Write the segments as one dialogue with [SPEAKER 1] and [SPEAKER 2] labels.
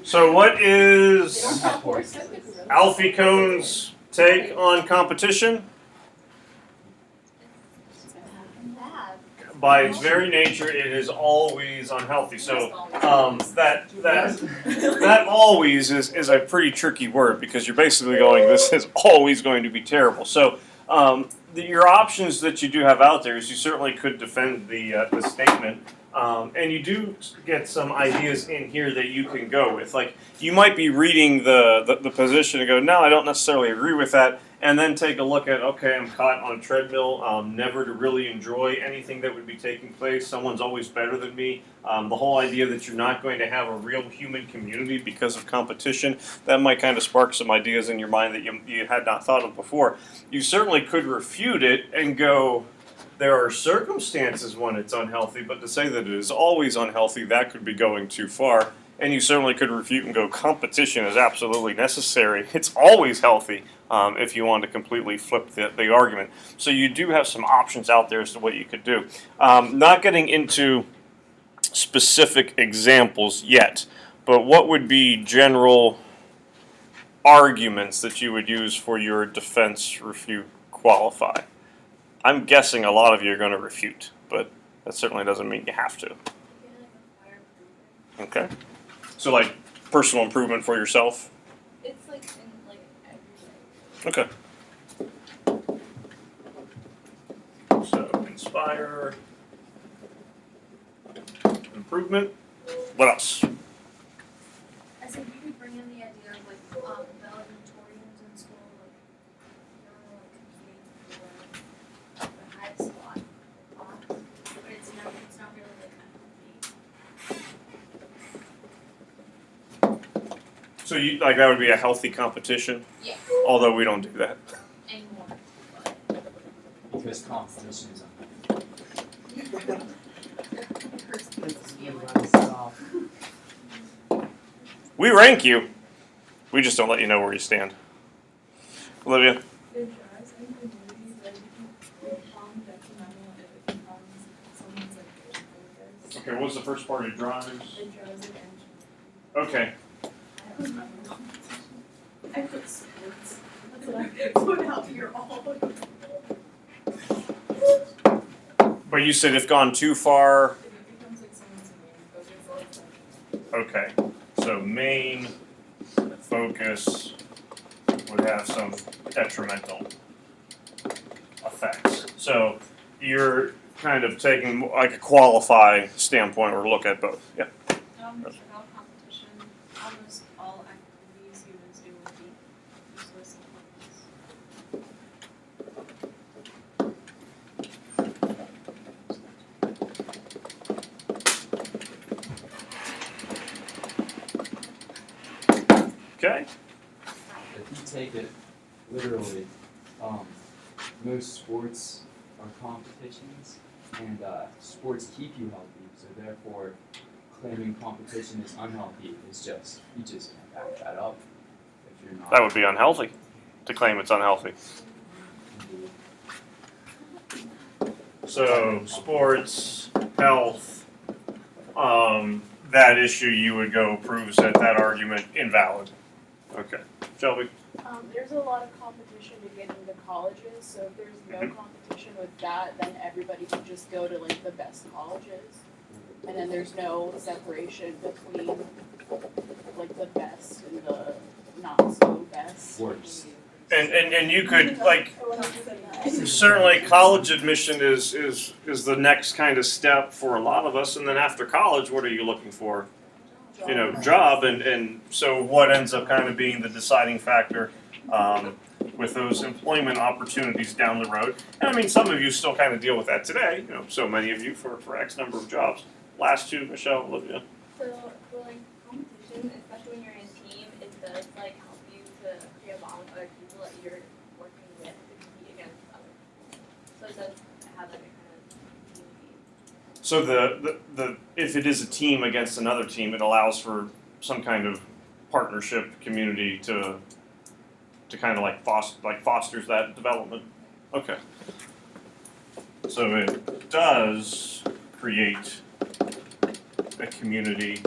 [SPEAKER 1] So what is Alfie Cohn's take on competition? By its very nature, it is always unhealthy. So that always is a pretty tricky word, because you're basically going, this is always going to be terrible. So your options that you do have out there is you certainly could defend the statement, and you do get some ideas in here that you can go with. Like, you might be reading the position and go, no, I don't necessarily agree with that. And then take a look at, okay, I'm caught on a treadmill, never to really enjoy anything that would be taking place. Someone's always better than me. The whole idea that you're not going to have a real human community because of competition, that might kind of spark some ideas in your mind that you had not thought of before. You certainly could refute it and go, there are circumstances when it's unhealthy, but to say that it is always unhealthy, that could be going too far. And you certainly could refute and go, competition is absolutely necessary. It's always healthy, if you want to completely flip the argument. So you do have some options out there as to what you could do. Not getting into specific examples yet, but what would be general arguments that you would use for your defense, refute, qualify? I'm guessing a lot of you are going to refute, but that certainly doesn't mean you have to. Okay. So, like, personal improvement for yourself?
[SPEAKER 2] It's like in like every
[SPEAKER 1] way. Okay. So, inspire, improvement. What else?
[SPEAKER 2] I said you could bring in the idea of like valedictorians in school, like you're like competing for the highest spot, but it's not really like unhealthy.
[SPEAKER 1] So you like that would be a healthy competition?
[SPEAKER 2] Yeah.
[SPEAKER 1] Although we don't do that
[SPEAKER 2] anymore.
[SPEAKER 3] Because competition is unhealthy.
[SPEAKER 1] We rank you. We just don't let you know where you stand. Olivia? Okay, what was the first part of drives? Okay.
[SPEAKER 2] I put sports. That's what I put out here all.
[SPEAKER 1] But you said if gone too far.
[SPEAKER 2] It becomes like someone's main focus.
[SPEAKER 1] Okay, so main focus would have some detrimental effects. So you're kind of taking like a qualify standpoint or look at both. Yeah.
[SPEAKER 2] Without competition, almost all activities humans do will be useless and
[SPEAKER 1] pointless. Okay.
[SPEAKER 3] If you take it literally, most sports are competitions, and sports keep you healthy. So therefore, claiming competition is unhealthy is you just can't back that up if you're not.
[SPEAKER 1] That would be unhealthy to claim it's unhealthy. So sports, health, that issue you would go proves that argument invalid. Okay. Shelby?
[SPEAKER 4] There's a lot of competition to get into colleges, so if there's no competition with that, then everybody can just go to like the best colleges. And then there's no separation between like the best and the not so best.
[SPEAKER 3] Worse.
[SPEAKER 1] And you could like certainly college admission is the next kind of step for a lot of us, and then after college, what are you looking for? You know, job, and so what ends up kind of being the deciding factor with those employment opportunities down the road. And I mean, some of you still kind of deal with that today. You know, so many of you for X number of jobs. Last two, Michelle, Olivia.
[SPEAKER 2] So for like competition, especially when you're in a team, it does like help you to create a bond with other people that you're working with to compete against other people. So it does have like a kind of community.
[SPEAKER 1] So the if it is a team against another team, it allows for some kind of partnership community to kind of like fosters that development. Okay. So it does create a community.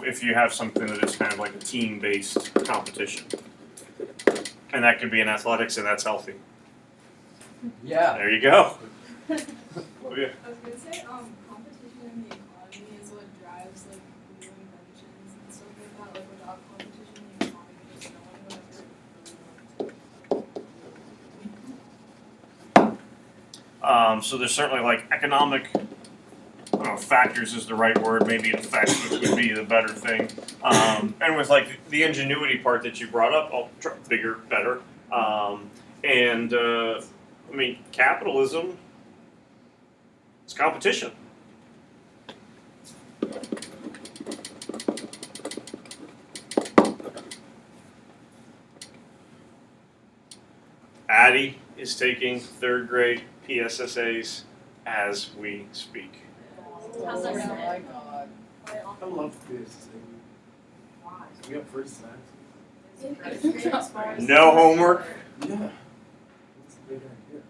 [SPEAKER 1] If you have something that is kind of like a team-based competition, and that could be in athletics, and that's healthy.
[SPEAKER 3] Yeah.
[SPEAKER 1] There you go. Oh, yeah.
[SPEAKER 5] I was gonna say, competition in the economy is what drives like new inventions and stuff like that. Like without competition, the economy is no one would ever really
[SPEAKER 1] So there's certainly like economic, I don't know, factors is the right word. Maybe effects would be the better thing. And with like the ingenuity part that you brought up, oh, bigger, better. I mean, capitalism. It's competition. Addie is taking 3rd grade PSSAs as we speak.
[SPEAKER 2] How's that sound?
[SPEAKER 4] my god.
[SPEAKER 6] I love this. We got first time.
[SPEAKER 1] No homework.
[SPEAKER 6] Yeah.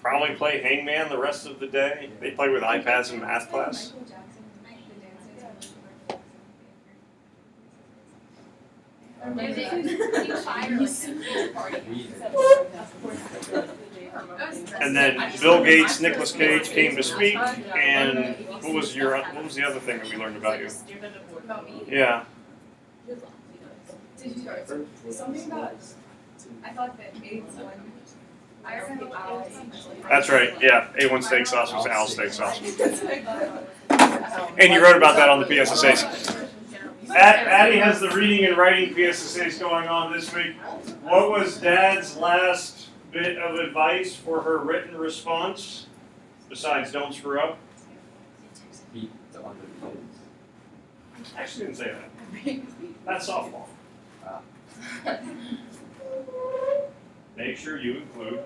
[SPEAKER 1] Probably play hangman the rest of the day. They play with iPads in math class. And then Bill Gates, Nicolas Cage came to speak, and what was the other thing that we learned about you?
[SPEAKER 2] About me?
[SPEAKER 1] Yeah.
[SPEAKER 5] Did you something about? I thought that AIDS one.
[SPEAKER 2] I remember
[SPEAKER 1] That's right. Yeah, A1 steak sauce was Al steak sauce. And you wrote about that on the PSSAs. Addie has the reading and writing PSSAs going on this week. What was Dad's last bit of advice for her written response? Besides, don't screw up.
[SPEAKER 3] Beat the other kids.
[SPEAKER 1] I actually didn't say that. That's softball. Make sure you include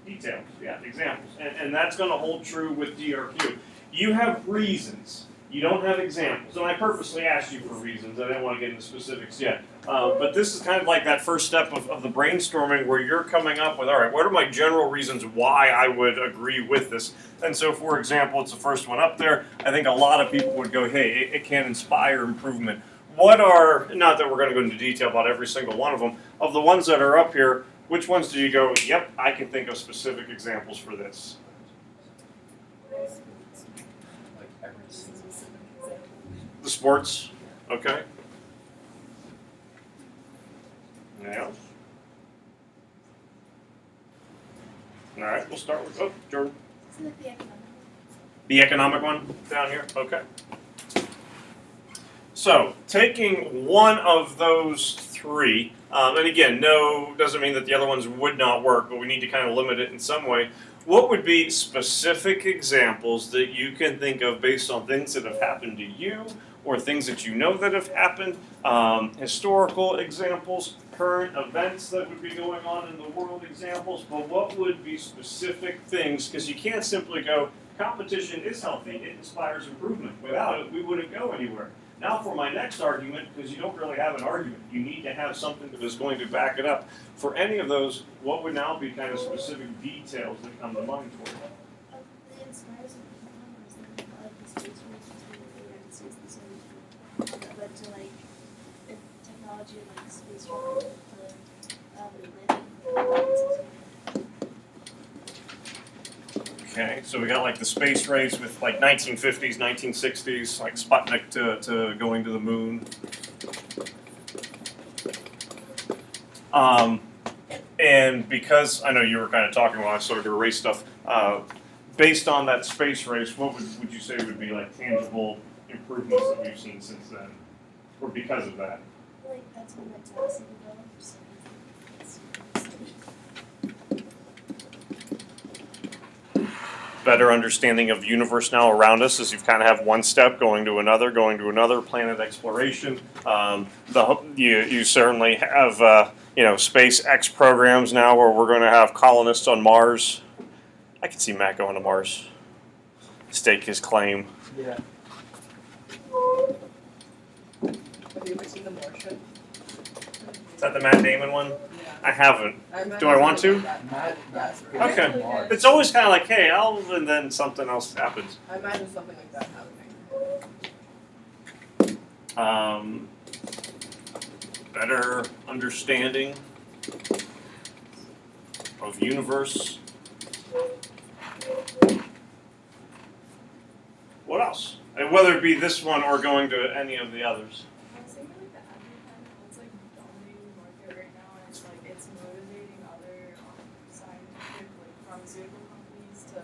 [SPEAKER 1] details, yeah, examples. And that's going to hold true with DRQ. You have reasons. You don't have examples. And I purposely asked you for reasons. I didn't want to get into specifics yet. But this is kind of like that first step of the brainstorming where you're coming up with, all right, what are my general reasons why I would agree with this? And so, for example, it's the first one up there. I think a lot of people would go, hey, it can inspire improvement. What are, not that we're going to go into detail about every single one of them, of the ones that are up here, which ones do you go, yep, I can think of specific examples for this?
[SPEAKER 3] Like every single.
[SPEAKER 1] The sports, okay. Anything else? All right, we'll start with, oh, Jordan.
[SPEAKER 2] Isn't it the economic?
[SPEAKER 1] The economic one down here, okay. So, taking one of those three, and again, no, doesn't mean that the other ones would not work, but we need to kind of limit it in some way. What would be specific examples that you can think of based on things that have happened to you or things that you know that have happened, historical examples, current events that would be going on in the world examples, but what would be specific things, because you can't simply go, competition is healthy, it inspires improvement. Without it, we wouldn't go anywhere. Now for my next argument, because you don't really have an argument, you need to have something that is going to back it up. For any of those, what would now be kind of specific details that come to mind for you?
[SPEAKER 2] It inspires me like the space race between the United States and Soviet Union. But to like the technology of like space travel, landing.
[SPEAKER 1] Okay, so we got like the space race with like 1950s, 1960s, like Sputnik to going to the moon. And because I know you were kind of talking while I started to erase stuff, based on that space race, what would you say would be like tangible improvements that we've seen since then, or because of that?
[SPEAKER 2] Like that's when my galaxy developed. So
[SPEAKER 1] Better understanding of the universe now around us as you've kind of have one step going to another, planet exploration. You certainly have SpaceX programs now where we're going to have colonists on Mars. I can see Matt going to Mars. Stake his claim.
[SPEAKER 3] Yeah.
[SPEAKER 4] Have you ever seen The Martian?
[SPEAKER 1] Is that the Matt Damon one?
[SPEAKER 4] Yeah.
[SPEAKER 1] I haven't.
[SPEAKER 6] I imagine
[SPEAKER 1] Do I want
[SPEAKER 6] something
[SPEAKER 1] to?
[SPEAKER 6] like that. Yes.
[SPEAKER 1] Okay. It's always kind of like, hey, and then something else happens.
[SPEAKER 6] I imagine something like that happening.
[SPEAKER 1] Better understanding of universe. What else? And whether it be this one or going to any of the others.
[SPEAKER 5] I was thinking like the EpiPen, it's like dominating the market right now, and it's like it's motivating other scientific like pharmaceutical companies to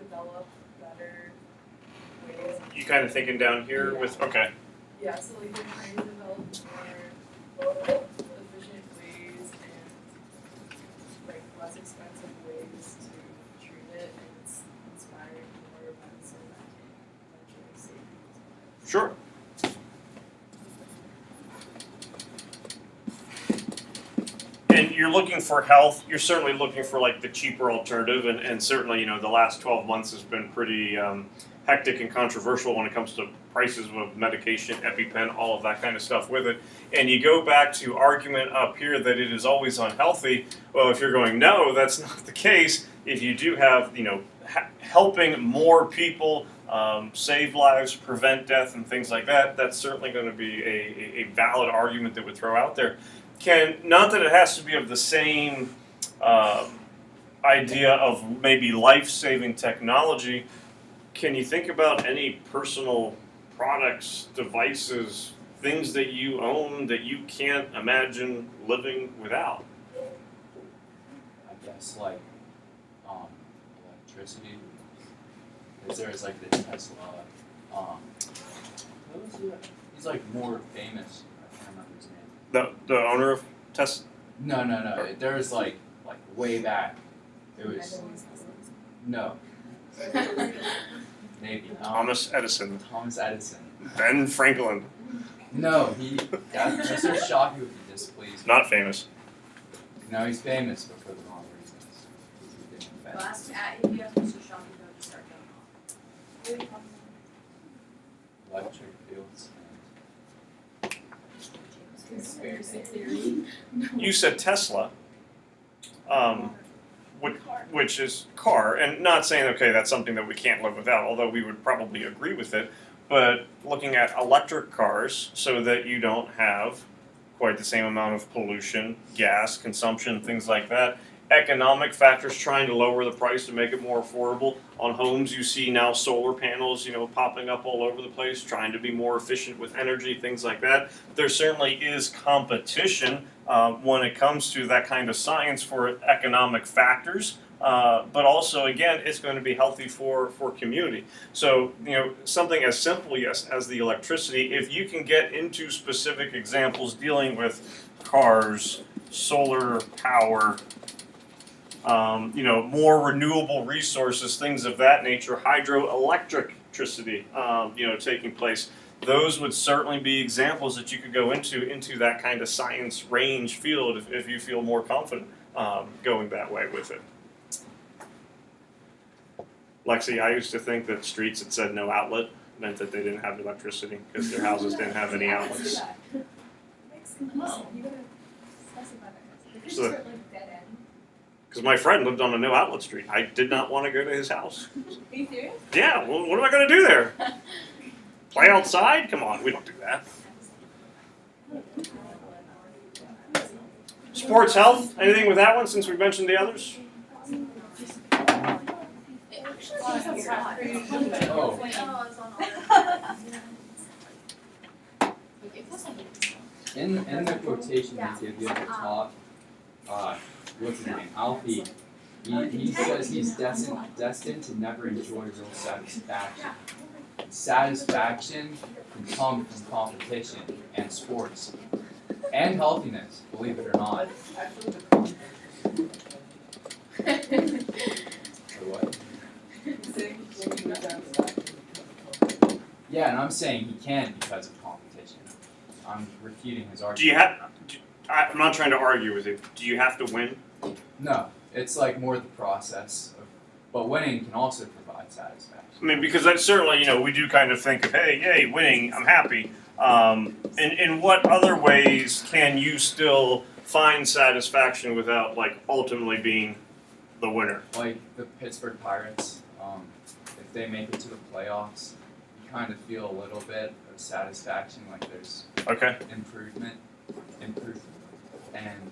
[SPEAKER 5] develop better ways.
[SPEAKER 1] You kind of thinking down here with okay.
[SPEAKER 5] Yeah, so like they're trying to develop more efficient ways and like less expensive ways to treat it, and it's inspiring more medicine that can eventually save people's lives.
[SPEAKER 1] Sure. And you're looking for health, you're certainly looking for like the cheaper alternative, and certainly, the last 12 months has been pretty hectic and controversial when it comes to prices of medication, EpiPen, all of that kind of stuff with it. And you go back to argument up here that it is always unhealthy. Well, if you're going, no, that's not the case. If you do have, helping more people save lives, prevent death, and things like that, that's certainly going to be a valid argument that would throw out there. Not that it has to be of the same idea of maybe life-saving technology. Can you think about any personal products, devices, things that you own that you can't imagine living without?
[SPEAKER 3] I guess like electricity. Because there's like the Tesla. Who was he? He's like more famous. I can't remember his name.
[SPEAKER 1] The owner of Tesla?
[SPEAKER 3] No. There was like way back. It was no. Maybe
[SPEAKER 1] Thomas Edison.
[SPEAKER 3] Thomas Edison.
[SPEAKER 1] Ben Franklin.
[SPEAKER 3] No, Mr. Shockey would be displeased.
[SPEAKER 1] Not famous.
[SPEAKER 3] No, he's famous, but for the wrong reasons. He didn't invent it.
[SPEAKER 2] Last, if you ask Mr. Shockey, they'll just start going off.
[SPEAKER 3] Electric fields
[SPEAKER 5] Conspiracy theory.
[SPEAKER 1] You said Tesla, which is car, and not saying, okay, that's something that we can't live without, although we would probably agree with it, but looking at electric cars so that you don't have quite the same amount of pollution, gas consumption, things like that. Economic factors trying to lower the price to make it more affordable. On homes, you see now solar panels, popping up all over the place, trying to be more efficient with energy, things like that. There certainly is competition when it comes to that kind of science for economic factors. But also, again, it's going to be healthy for community. So, something as simple as the electricity, if you can get into specific examples dealing with cars, solar power, more renewable resources, things of that nature, hydroelectricity, taking place. Those would certainly be examples that you could go into that kind of science range field if you feel more confident going that way with it. Lexi, I used to think that streets that said no outlet meant that they didn't have electricity because their houses didn't have any outlets.
[SPEAKER 2] You gotta specify that. They could
[SPEAKER 1] So-
[SPEAKER 2] just put like dead end.
[SPEAKER 1] Because my friend lived on a no outlet street. I did not want to go to his house.
[SPEAKER 2] Are you serious?
[SPEAKER 1] Yeah, well, what am I going to do there? Play outside? Come on, we don't do that. Sports health? Anything with that one since we mentioned the others?
[SPEAKER 3] Oh.
[SPEAKER 2] It's on
[SPEAKER 3] In the quotation he gives you at the top, what's his name? Alfie. He says he's destined to never enjoy real satisfaction. Satisfaction can come from competition and sports and healthiness, believe it or not. So what? Yeah, and I'm saying he can because of competition. I'm refuting his argument.
[SPEAKER 1] I'm not trying to argue with you. Do you have to win?
[SPEAKER 3] No, it's like more the process of, but winning can also provide satisfaction.
[SPEAKER 1] I mean, because that's certainly, we do kind of think of, hey, yay, winning, I'm happy. In what other ways can you still find satisfaction without like ultimately being the winner.
[SPEAKER 3] Like the Pittsburgh Pirates, if they make it to the playoffs, you kind of feel a little bit of satisfaction, like there's
[SPEAKER 1] Okay.
[SPEAKER 3] improvement, and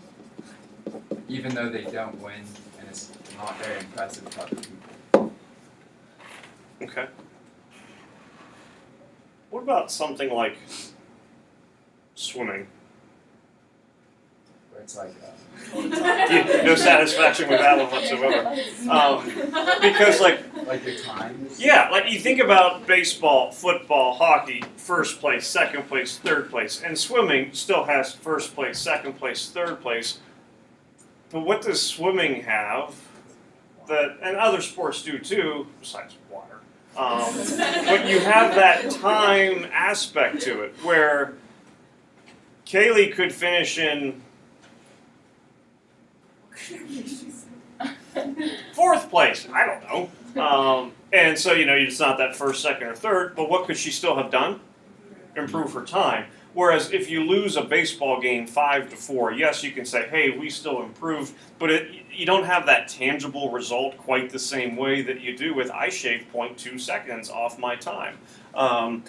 [SPEAKER 3] even though they don't win, and it's not very impressive to other people.
[SPEAKER 1] Okay. What about something like swimming?
[SPEAKER 3] Where it's like,
[SPEAKER 1] No satisfaction with that one whatsoever. Because like
[SPEAKER 3] your time.
[SPEAKER 1] yeah, like you think about baseball, football, hockey, first place, second place, third place, and swimming still has first place, second place, third place. But what does swimming have that, and other sports do too, besides water? But you have that time aspect to it where Kaylee could finish in fourth place. I don't know. And so, it's not that first, second, or third, but what could she still have done? Improve her time. Whereas if you lose a baseball game 5-4, yes, you can say, hey, we still improved, but you don't have that tangible result quite the same way that you do with I shaved 0.2 seconds off my time. And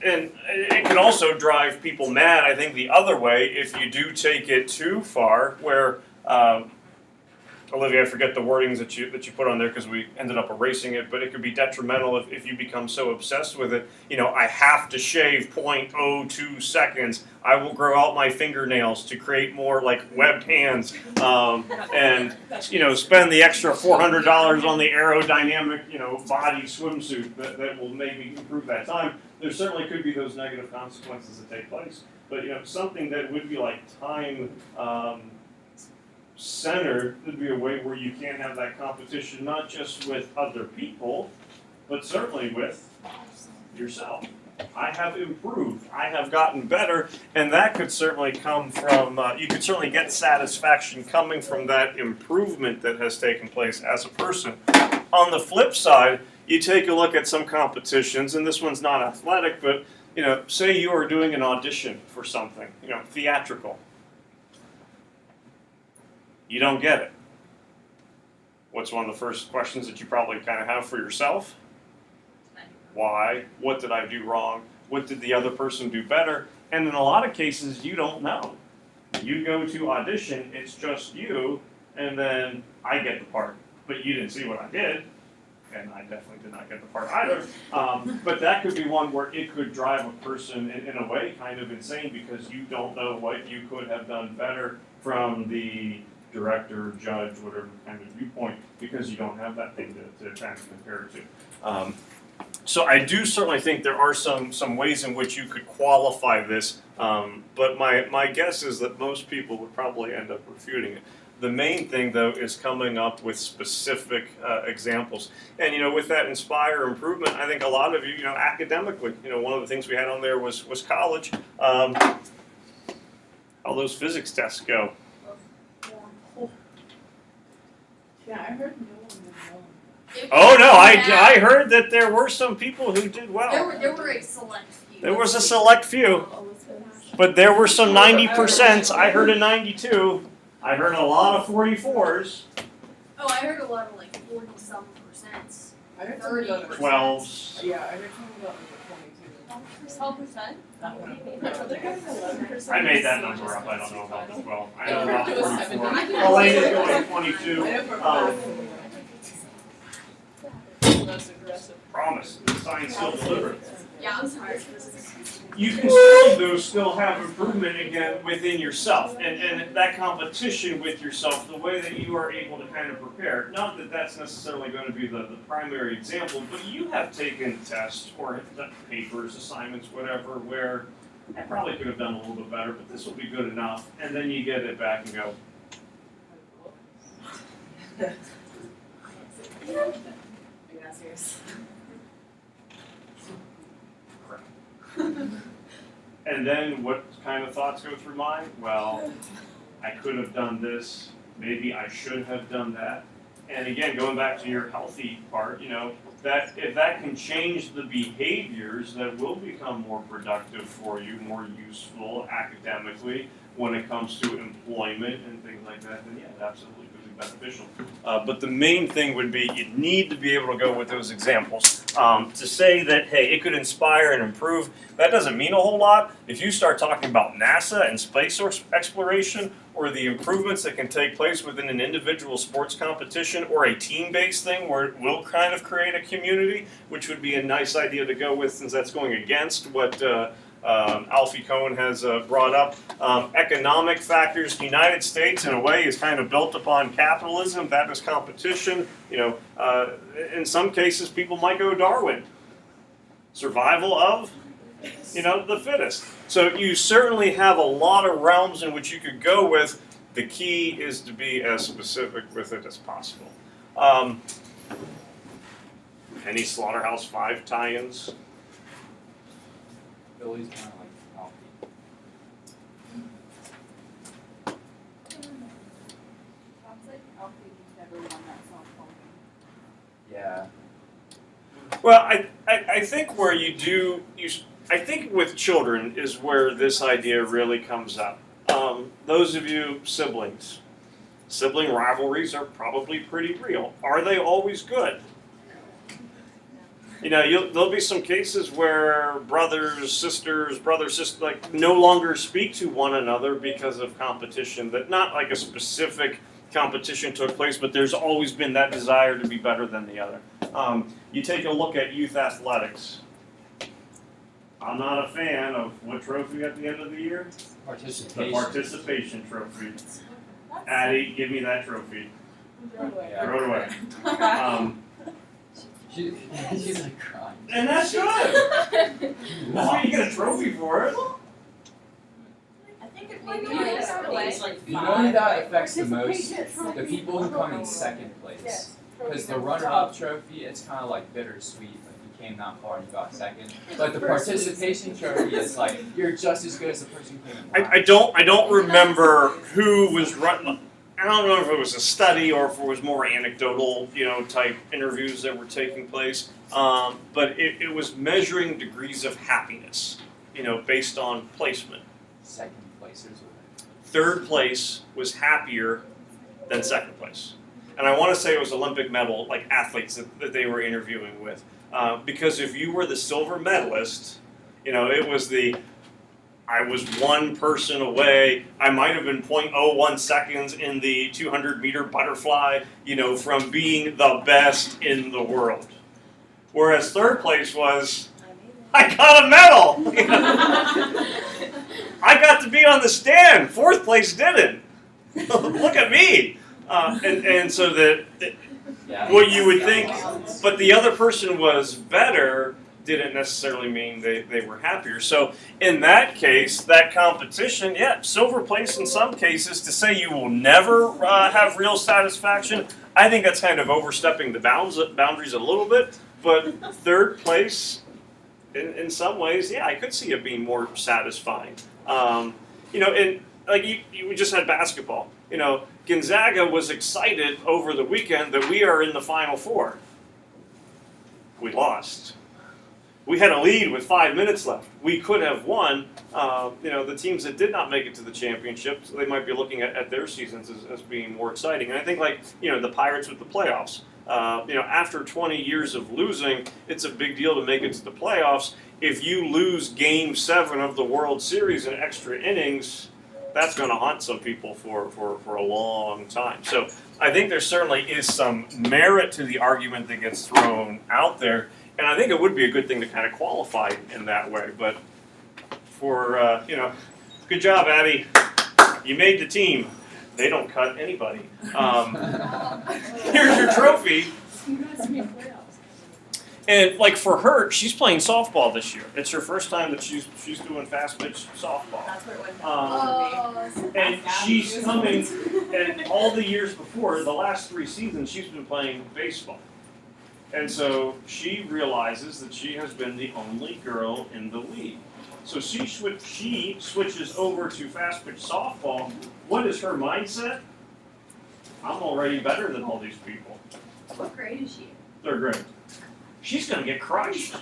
[SPEAKER 1] it can also drive people mad, I think, the other way if you do take it too far, where Olivia, I forget the wordings that you put on there because we ended up erasing it, but it could be detrimental if you become so obsessed with it. I have to shave 0.02 seconds. I will grow out my fingernails to create more like webbed hands, and spend the extra $400 on the aerodynamic body swimsuit that will maybe improve that time. There certainly could be those negative consequences that take place, but something that would be like time. Centered would be a way where you can have that competition not just with other people, but certainly with yourself. I have improved. I have gotten better, and that could certainly come from. You could certainly get satisfaction coming from that improvement that has taken place as a person. On the flip side, you take a look at some competitions, and this one's not athletic, but say you are doing an audition for something, theatrical. You don't get it. What's one of the first questions that you probably kind of have for yourself? Why? What did I do wrong? What did the other person do better? And in a lot of cases, you don't know. You go to audition, it's just you, and then I get the part. But you didn't see what I did, and I definitely did not get the part either. But that could be one where it could drive a person, in a way, kind of insane because you don't know what you could have done better from the director, judge, whatever kind of viewpoint, because you don't have that thing to kind of compare it to. So I do certainly think there are some ways in which you could qualify this, but my guess is that most people would probably end up refuting it. The main thing, though, is coming up with specific examples. And, with that inspire improvement, I think a lot of you, academically, one of the things we had on there was college. How those physics tests go.
[SPEAKER 5] Yeah, I heard no one did well.
[SPEAKER 1] Oh no, I heard that there were some people who did well.
[SPEAKER 2] There were a select few.
[SPEAKER 1] There was a select few, but there were some 90%. I heard a 92. I heard a lot of 44s.
[SPEAKER 2] Oh, I heard a lot of like 40-some percent.
[SPEAKER 5] I heard
[SPEAKER 2] 30.
[SPEAKER 5] something about
[SPEAKER 1] 12s.
[SPEAKER 5] Yeah, I heard something about like
[SPEAKER 2] 12%?
[SPEAKER 5] That one. I think it was 11%.
[SPEAKER 1] I made that number up. I don't know about the 12. I know
[SPEAKER 5] I
[SPEAKER 1] about
[SPEAKER 5] heard it was
[SPEAKER 1] 44.
[SPEAKER 5] 70.
[SPEAKER 1] Elena's going 22.
[SPEAKER 5] I know for a
[SPEAKER 1] Um,
[SPEAKER 5] fact. Most aggressive.
[SPEAKER 1] Promise. The science still delivered.
[SPEAKER 2] Yeah, I'm sorry.
[SPEAKER 1] You can still have improvement again within yourself, and that competition with yourself, the way that you are able to kind of prepare. Not that that's necessarily going to be the primary example, but you have taken tests or papers, assignments, whatever, where I probably could have done a little bit better, but this will be good enough, and then you get it back and go,
[SPEAKER 5] Gracias.
[SPEAKER 1] and then what kind of thoughts go through mine? Well, I could have done this, maybe I should have done that. And again, going back to your healthy part, that if that can change the behaviors that will become more productive for you, more useful academically, when it comes to employment and things like that, then yeah, it absolutely could be beneficial. But the main thing would be you need to be able to go with those examples. To say that, hey, it could inspire and improve, that doesn't mean a whole lot. If you start talking about NASA and space exploration, or the improvements that can take place within an individual sports competition or a team-based thing where it will kind of create a community, which would be a nice idea to go with since that's going against what Alfie Cohen has brought up. Economic factors. The United States, in a way, is kind of built upon capitalism. That is competition. In some cases, people might go Darwin. Survival of, the fittest. So you certainly have a lot of realms in which you could go with. The key is to be as specific with it as possible. Any Slaughterhouse-5 tie-ins?
[SPEAKER 3] Billy's kind of like Alfie.
[SPEAKER 4] Sounds like Alfie just never won that softball game.
[SPEAKER 3] Yeah.
[SPEAKER 1] Well, I think where I think with children is where this idea really comes up. Those of you siblings, sibling rivalries are probably pretty real. Are they always good? There'll be some cases where brothers, sisters, like no longer speak to one another because of competition. That not like a specific competition took place, but there's always been that desire to be better than the other. You take a look at youth athletics. I'm not a fan of what trophy at the end of the year?
[SPEAKER 3] Participation.
[SPEAKER 1] The participation trophy. Addie, give me that trophy.
[SPEAKER 4] Throw it away.
[SPEAKER 3] Yeah.
[SPEAKER 1] Throw it away.
[SPEAKER 3] She's like crying.
[SPEAKER 1] And that's good. That's why you get a trophy for it.
[SPEAKER 2] I think it
[SPEAKER 5] Maybe
[SPEAKER 2] maybe
[SPEAKER 5] like
[SPEAKER 2] it's
[SPEAKER 5] at least like
[SPEAKER 3] You know who that
[SPEAKER 5] five.
[SPEAKER 3] affects the most? The people who come in second place.
[SPEAKER 4] Yes.
[SPEAKER 3] Because the runner-up trophy, it's kind of like bittersweet. Like you came that far and you got second. But the participation trophy is like you're just as good as the person who came in last.
[SPEAKER 1] I don't remember who was running. I don't know if it was a study or if it was more anecdotal, type interviews that were taking place. But it was measuring degrees of happiness, based on placement.
[SPEAKER 3] Second placers or
[SPEAKER 1] Third place was happier than second place. And I want to say it was Olympic medal, like athletes that they were interviewing with. Because if you were the silver medalist, it was I was one person away. I might have been 0.01 seconds in the 200-meter butterfly, from being the best in the world. Whereas third place was, I got a medal. I got to be on the stand. Fourth place didn't. Look at me. And so what you would think, but the other person was better, didn't necessarily mean they were happier. So in that case, that competition, silver place in some cases. To say you will never have real satisfaction, I think that's kind of overstepping the boundaries a little bit. But third place, in some ways, I could see it being more satisfying. And like you just had basketball. Gonzaga was excited over the weekend that we are in the Final Four. We lost. We had a lead with 5 minutes left. We could have won. The teams that did not make it to the championship, so they might be looking at their seasons as being more exciting. And I think the Pirates with the playoffs. After 20 years of losing, it's a big deal to make it to the playoffs. If you lose Game 7 of the World Series in extra innings, that's going to haunt some people for a long time. So I think there certainly is some merit to the argument that gets thrown out there. And I think it would be a good thing to kind of qualify in that way. But good job, Addie. You made the team. They don't cut anybody. Here's your trophy. And like for her, she's playing softball this year. It's her first time that she's doing fast pitch softball.
[SPEAKER 5] That's where it went down for me.
[SPEAKER 1] And she's coming, and all the years before, the last 3 seasons, she's been playing baseball. And so she realizes that she has been the only girl in the league. So she switches over to fast pitch softball. What is her mindset? I'm already better than all these people.
[SPEAKER 2] What grade is she?
[SPEAKER 1] 3rd grade. She's going to get crushed.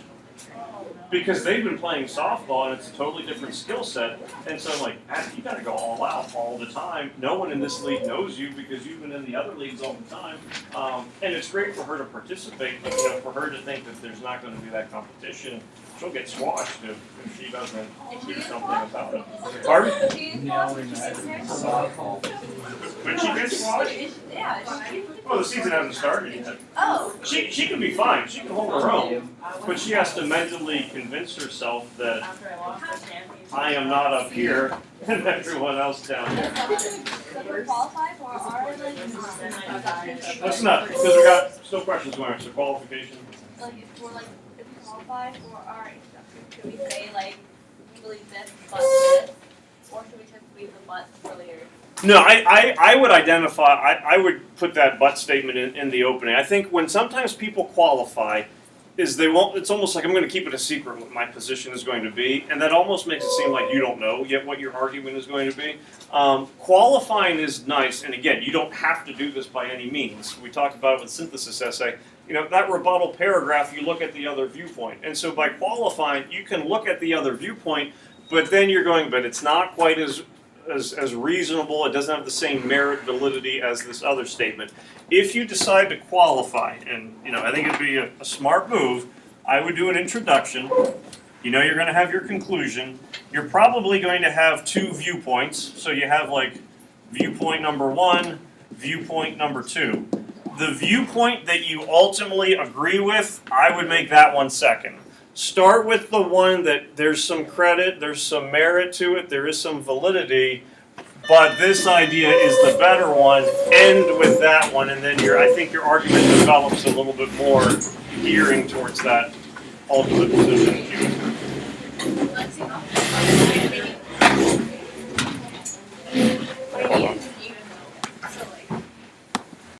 [SPEAKER 1] because they've been playing softball and it's a totally different skill set. And so I'm like, you got to go all out all the time. No one in this league knows you because you've been in the other leagues all the time. And it's great for her to participate, but for her to think that there's not going to be that competition, she'll get squashed if she doesn't do something about it. Pardon? But she gets squashed? Well, the season hasn't started yet.
[SPEAKER 2] Oh.
[SPEAKER 1] She can be fine. She can hold her own. But she has to mentally convince herself that I am not up here and everyone else down there.
[SPEAKER 2] Does it qualify for our
[SPEAKER 1] Listen up, because we got still questions going on. So qualification.
[SPEAKER 2] if we qualify for our introduction, should we say we believe this but this, or should we just leave the but earlier?
[SPEAKER 1] No, I would identify. I would put that but statement in the opening. I think when sometimes people qualify, is they won't. It's almost like I'm going to keep it a secret what my position is going to be, and that almost makes it seem like you don't know yet what your argument is going to be. Qualifying is nice, and again, you don't have to do this by any means. We talked about it with synthesis essay. That rebuttal paragraph, you look at the other viewpoint, and so by qualifying, you can look at the other viewpoint, but then you're going, but it's not quite as reasonable. It doesn't have the same merit validity as this other statement. If you decide to qualify, and I think it'd be a smart move, I would do an introduction. You're going to have your conclusion. You're probably going to have two viewpoints. So you have viewpoint number 1, viewpoint number 2. The viewpoint that you ultimately agree with, I would make that one second. Start with the one that there's some credit, there's some merit to it, there is some validity, but this idea is the better one. End with that one, and then I think your argument develops a little bit more gearing towards that ultimate position.
[SPEAKER 2] Let's see how